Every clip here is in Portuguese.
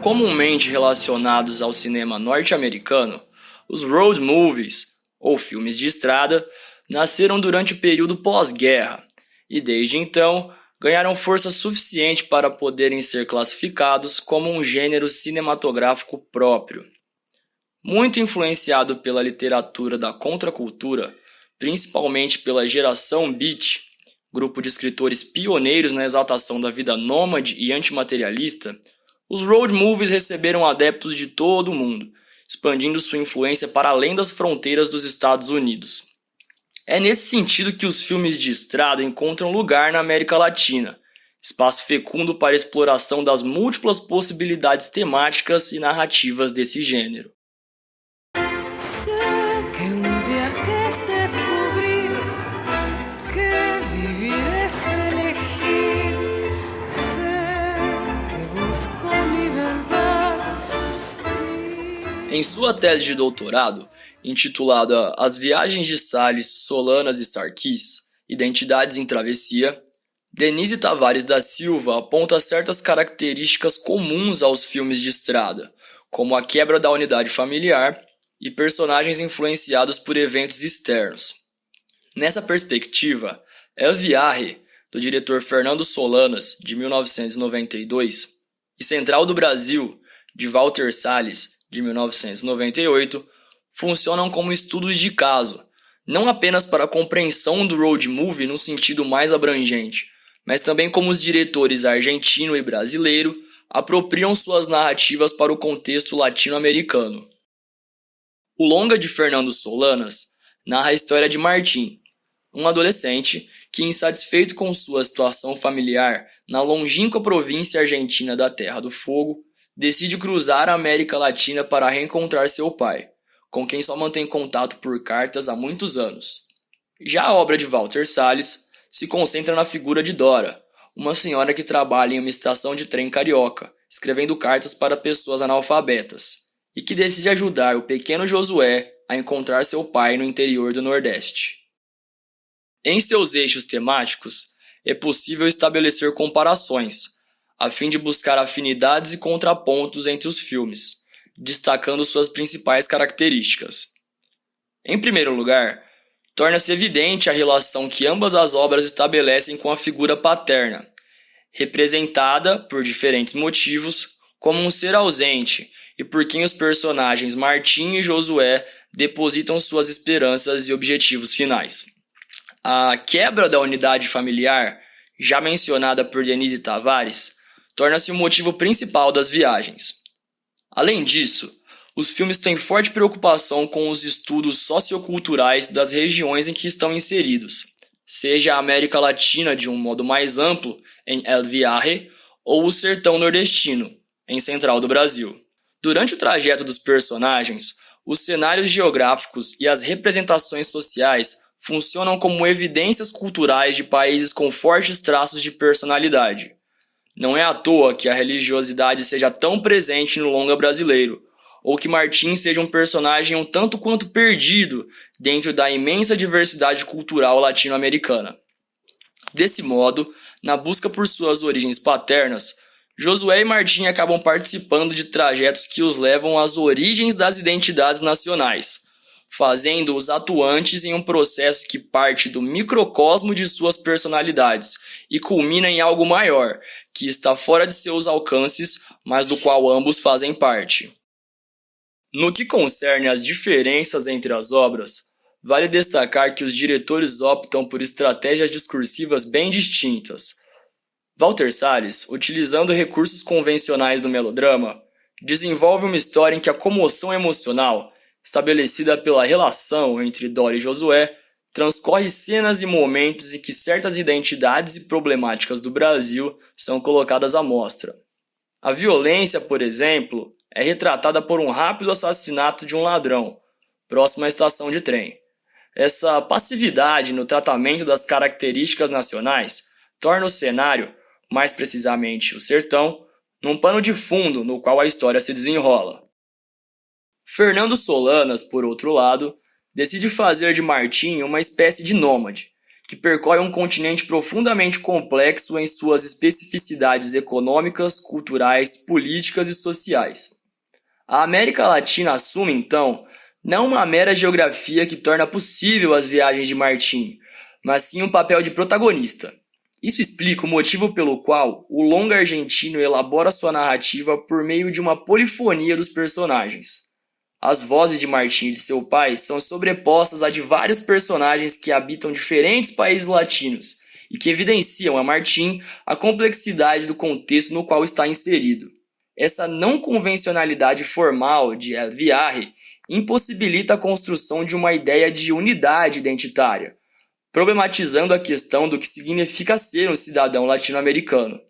Comumente relacionados ao cinema norte-americano, os road movies, ou filmes de estrada, nasceram durante o período pós-guerra e, desde então, ganharam força suficiente para poderem ser classificados como um gênero cinematográfico próprio. Muito influenciado pela literatura da contracultura, principalmente pela geração Beat, grupo de escritores pioneiros na exaltação da vida nômade e antimaterialista, os road movies receberam adeptos de todo o mundo, expandindo sua influência para além das fronteiras dos Estados Unidos. É nesse sentido que os filmes de estrada encontram lugar na América Latina, espaço fecundo para a exploração das múltiplas possibilidades temáticas e narrativas desse gênero. Em sua tese de doutorado, intitulada As Viagens de Salles, Solanas e Sarkis, Identidades em Travessia, Denise Tavares da Silva aponta certas características comuns aos filmes de estrada, como a quebra da unidade familiar e personagens influenciados por eventos externos. Nessa perspectiva, El Viaje, do diretor Fernando Solanas, de 1992, e Central do Brasil, de Walter Salles, de 1998, funcionam como estudos de caso, não apenas para a compreensão do road movie no sentido mais abrangente, mas também como os diretores argentino e brasileiro apropriam suas narrativas para o contexto latino-americano. O longa de Fernando Solanas narra a história de Martim, um adolescente que, insatisfeito com sua situação familiar na longínqua província argentina da Terra do Fogo, decide cruzar a América Latina para reencontrar seu pai, com quem só mantém contato por cartas há muitos anos. Já a obra de Walter Salles se concentra na figura de Dora, uma senhora que trabalha em uma estação de trem carioca, escrevendo cartas para pessoas analfabetas, e que decide ajudar o pequeno Josué a encontrar seu pai no interior do Nordeste. Em seus eixos temáticos, é possível estabelecer comparações, a fim de buscar afinidades e contrapontos entre os filmes, destacando suas principais características. Em primeiro lugar, torna-se evidente a relação que ambas as obras estabelecem com a figura paterna, representada, por diferentes motivos, como um ser ausente e por quem os personagens Martim e Josué depositam suas esperanças e objetivos finais. A quebra da unidade familiar, já mencionada por Denise Tavares, torna-se o motivo principal das viagens. Além disso, os filmes têm forte preocupação com os estudos socioculturais das regiões em que estão inseridos, seja a América Latina de um modo mais amplo, em El Viaje, ou o sertão nordestino, em Central do Brasil. Durante o trajeto dos personagens, os cenários geográficos e as representações sociais funcionam como evidências culturais de países com fortes traços de personalidade. Não é à toa que a religiosidade seja tão presente no longa brasileiro, ou que Martim seja um personagem um tanto quanto perdido dentro da imensa diversidade cultural latino-americana. Desse modo, na busca por suas origens paternas, Josué e Martim acabam participando de trajetos que os levam às origens das identidades nacionais, fazendo-os atuantes em um processo que parte do microcosmo de suas personalidades e culmina em algo maior, que está fora de seus alcances, mas do qual ambos fazem parte. No que concerne às diferenças entre as obras, vale destacar que os diretores optam por estratégias discursivas bem distintas. Walter Salles, utilizando recursos convencionais do melodrama, desenvolve uma história em que a comoção emocional, estabelecida pela relação entre Dora e Josué, transcorre cenas e momentos em que certas identidades e problemáticas do Brasil são colocadas à mostra. A violência, por exemplo, é retratada por um rápido assassinato de um ladrão, próximo à estação de trem. Essa passividade no tratamento das características nacionais torna o cenário, mais precisamente o sertão, num pano de fundo no qual a história se desenrola. Fernando Solanas, por outro lado, decide fazer de Martim uma espécie de nômade, que percorre um continente profundamente complexo em suas especificidades econômicas, culturais, políticas e sociais. A América Latina assume, então, não uma mera geografia que torna possível as viagens de Martins, mas sim um papel de protagonista. Isso explica o motivo pelo qual o longa argentino elabora sua narrativa por meio de uma polifonia dos personagens. As vozes de Martim e de seu pai são sobrepostas à de vários personagens que habitam diferentes países latinos e que evidenciam a Martim a complexidade do contexto no qual está inserido. Essa não convencionalidade formal de El Viaje impossibilita a construção de uma ideia de unidade identitária, problematizando a questão do que significa ser um cidadão latino-americano.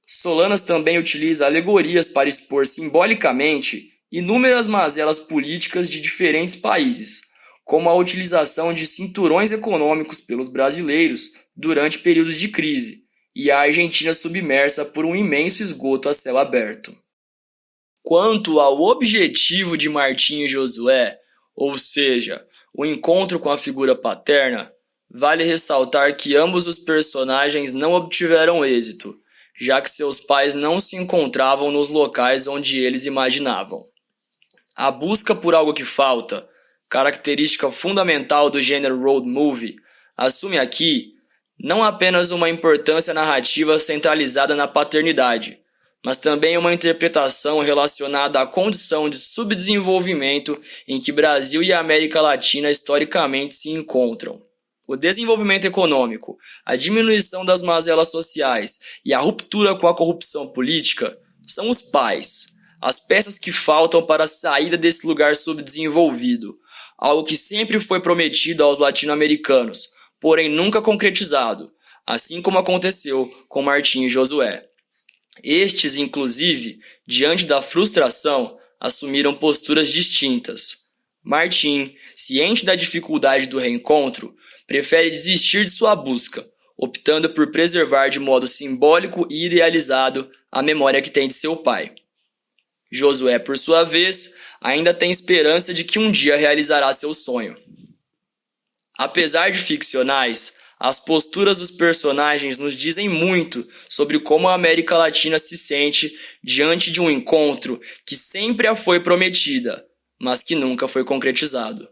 Solanas também utiliza alegorias para expor simbolicamente inúmeras mazelas políticas de diferentes países, como a utilização de cinturões econômicos pelos brasileiros durante períodos de crise e a Argentina submersa por um imenso esgoto a céu aberto. Quanto ao objetivo de Martim e Josué, ou seja, o encontro com a figura paterna, vale ressaltar que ambos os personagens não obtiveram êxito, já que seus pais não se encontravam nos locais onde eles imaginavam. A busca por algo que falta, característica fundamental do gênero road movie, assume aqui não apenas uma importância narrativa centralizada na paternidade, mas também uma interpretação relacionada à condição de subdesenvolvimento em que Brasil e América Latina historicamente se encontram. O desenvolvimento econômico, a diminuição das mazelas sociais e a ruptura com a corrupção política são os pais, as peças que faltam para a saída desse lugar subdesenvolvido, algo que sempre foi prometido aos latino-americanos, porém nunca concretizado, assim como aconteceu com Martim e Josué. Estes, inclusive, diante da frustração, assumiram posturas distintas. Martim, ciente da dificuldade do reencontro, prefere desistir de sua busca, optando por preservar de modo simbólico e idealizado a memória que tem de seu pai. Josué, por sua vez, ainda tem esperança de que um dia realizará seu sonho. Apesar de ficcionais, as posturas dos personagens nos dizem muito sobre como a América Latina se sente diante de um encontro que sempre a foi prometida, mas que nunca foi concretizado.